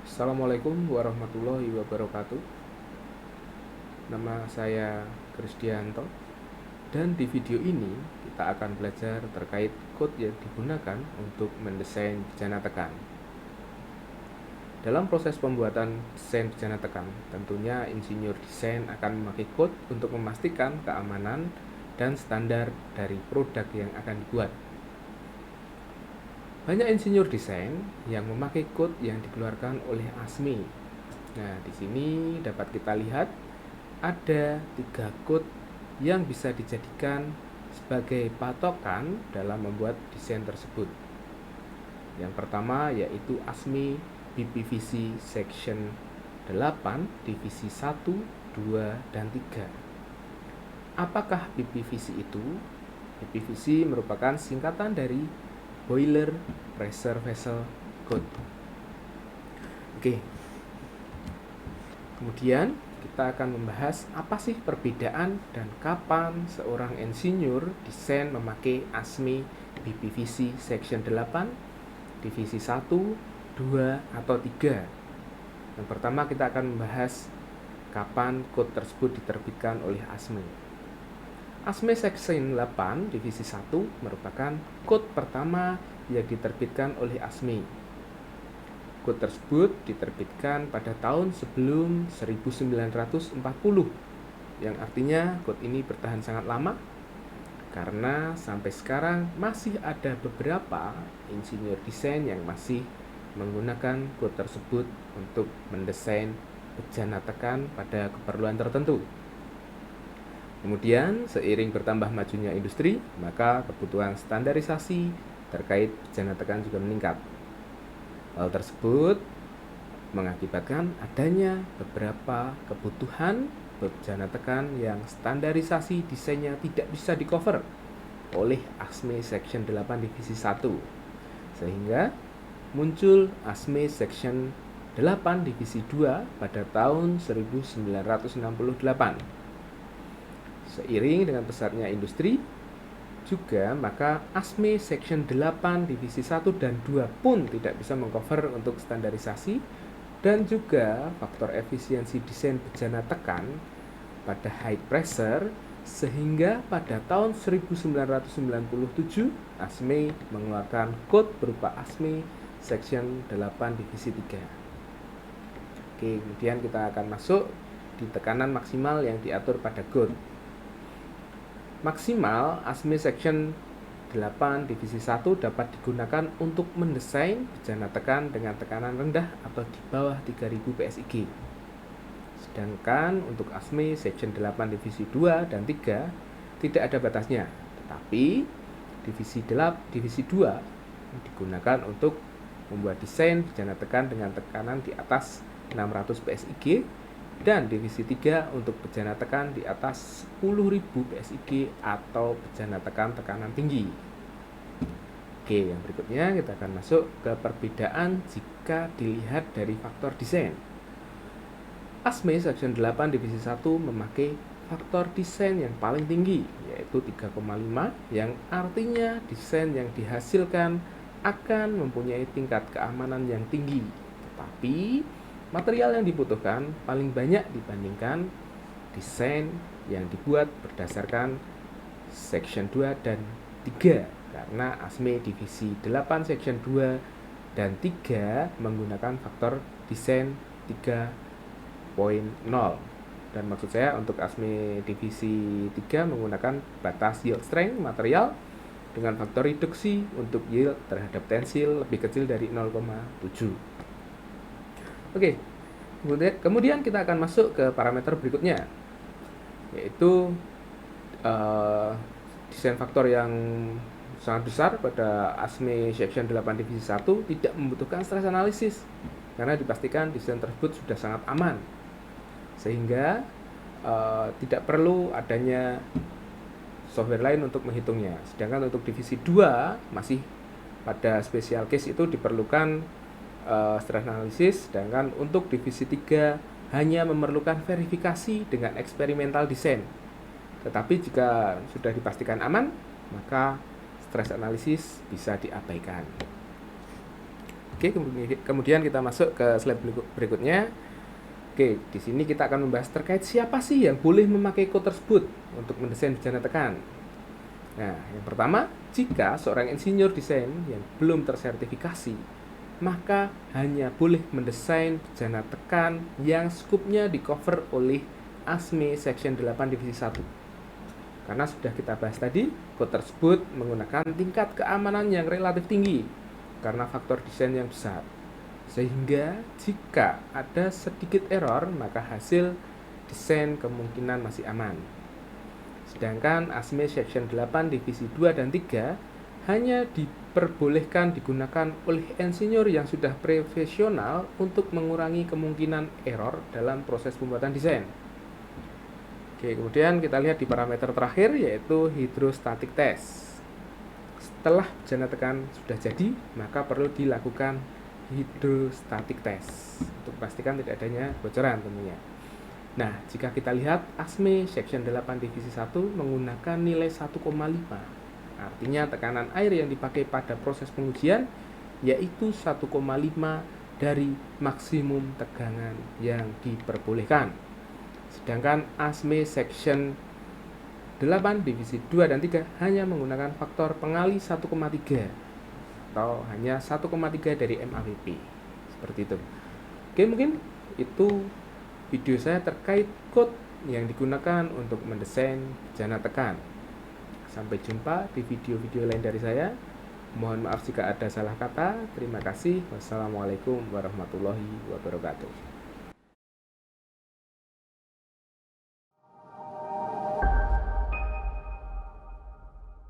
Assalamualaikum warahmatullahi wabarakatuh. Nama saya Krisdianto dan di video ini kita akan belajar terkait code yang digunakan untuk mendesain bejana tekan. Dalam proses pembuatan desain bejana tekan, tentunya insinyur desain akan memakai code untuk memastikan keamanan dan standar dari produk yang akan dibuat. Banyak insinyur desain yang memakai code yang dikeluarkan oleh ASME. Nah, di sini dapat kita lihat ada 3 code yang bisa dijadikan sebagai patokan dalam membuat desain tersebut. Yang pertama yaitu ASME BPVC Section 8 Divisi 1, 2, dan 3. Apakah BPVC itu? BPVC merupakan singkatan dari Boiler Pressure Vessel Code. Oke. Kemudian kita akan membahas apa sih perbedaan dan kapan seorang insinyur desain memakai ASME BPVC Section 8 Divisi 1, 2, atau 3. Yang pertama kita akan membahas kapan code tersebut diterbitkan oleh ASME. ASME Section 8 Divisi 1 merupakan code pertama yang diterbitkan oleh ASME. Code tersebut diterbitkan pada tahun sebelum 1940, yang artinya code ini bertahan sangat lama karena sampai sekarang masih ada beberapa insinyur desain yang masih menggunakan code tersebut untuk mendesain bejana tekan pada keperluan tertentu. Kemudian, seiring bertambah majunya industri, maka kebutuhan standarisasi terkait bejana tekan juga meningkat. Hal tersebut mengakibatkan adanya beberapa kebutuhan bejana tekan yang standarisasi desainnya tidak bisa di-cover oleh ASME Section 8 Divisi 1. Sehingga muncul ASME Section 8 Divisi 2 pada tahun 1968. Seiring dengan pesatnya industri juga, maka ASME Section 8 Divisi 1 dan 2 pun tidak bisa mengcover untuk standarisasi dan juga faktor efisiensi desain bejana tekan pada high pressure, sehingga pada tahun 1997 ASME mengeluarkan code berupa ASME Section 8 Divisi 3. Oke, kemudian kita akan masuk di tekanan maksimal yang diatur pada code. Maksimal ASME Section 8 Divisi 1 dapat digunakan untuk mendesain bejana tekan dengan tekanan rendah atau di bawah 3000 PSIG. Sedangkan untuk ASME Section 8 Divisi 2 dan 3 tidak ada batasnya, tetapi Divisi 2 digunakan untuk membuat desain bejana tekan dengan tekanan di atas 600 PSIG dan Divisi 3 untuk bejana tekan di atas 10.000 PSIG atau bejana tekan tekanan tinggi. Oke, yang berikutnya kita akan masuk ke perbedaan jika dilihat dari faktor desain. ASME Section 8 Divisi 1 memakai faktor desain yang paling tinggi, yaitu 3,5, yang artinya desain yang dihasilkan akan mempunyai tingkat keamanan yang tinggi. Tetapi material yang dibutuhkan paling banyak dibandingkan desain yang dibuat berdasarkan Section 2 dan 3, karena ASME Divisi 8 Section 2 dan 3 menggunakan faktor desain 3.0. Dan maksud saya untuk ASME Divisi 3 menggunakan batas yield strength material dengan faktor reduksi untuk yield terhadap tensil lebih kecil dari 0,7. Oke, kemudian kita akan masuk ke parameter berikutnya, yaitu desain faktor yang sangat besar pada ASME Section 8 Divisi 1 tidak membutuhkan stress analisis karena dipastikan desain tersebut sudah sangat aman, sehingga tidak perlu adanya software lain untuk menghitungnya. Sedangkan untuk Divisi 2 masih pada special case itu diperlukan stress analisis, sedangkan untuk Divisi 3 hanya memerlukan verifikasi dengan eksperimental desain. Tetapi jika sudah dipastikan aman, maka stress analisis bisa diabaikan. Oke, kemudian kita masuk ke slide berikutnya. Oke, di sini kita akan membahas terkait siapa sih yang boleh memakai code tersebut untuk mendesain bejana tekan. Nah, yang pertama, jika seorang insinyur desain yang belum tersertifikasi, maka hanya boleh mendesain bejana tekan yang skupnya di cover oleh ASME Section 8 Divisi 1. Karena sudah kita bahas tadi, code tersebut menggunakan tingkat keamanan yang relatif tinggi karena faktor desain yang besar. Sehingga jika ada sedikit error, maka hasil desain kemungkinan masih aman. Sedangkan ASME Section 8 Divisi 2 dan 3 hanya diperbolehkan digunakan oleh insinyur yang sudah profesional untuk mengurangi kemungkinan error dalam proses pembuatan desain. Oke, kemudian kita lihat di parameter terakhir yaitu hydrostatic test. Setelah bejana tekan sudah jadi, maka perlu dilakukan hydrostatic test untuk pastikan tidak adanya bocoran tentunya. Nah, jika kita lihat ASME Section 8 Divisi 1 menggunakan nilai 1,5. Artinya tekanan air yang dipakai pada proses pengujian yaitu 1,5 dari maksimum tegangan yang diperbolehkan. Sedangkan ASME Section 8 Divisi 2 dan 3 hanya menggunakan faktor pengali 1,3 atau hanya 1,3 dari MAWP. Seperti itu. Oke, mungkin itu video saya terkait code yang digunakan untuk mendesain bejana tekan. Sampai jumpa di video-video lain dari saya. Mohon maaf jika ada salah kata. Terima kasih. Wassalamualaikum warahmatullahi wabarakatuh.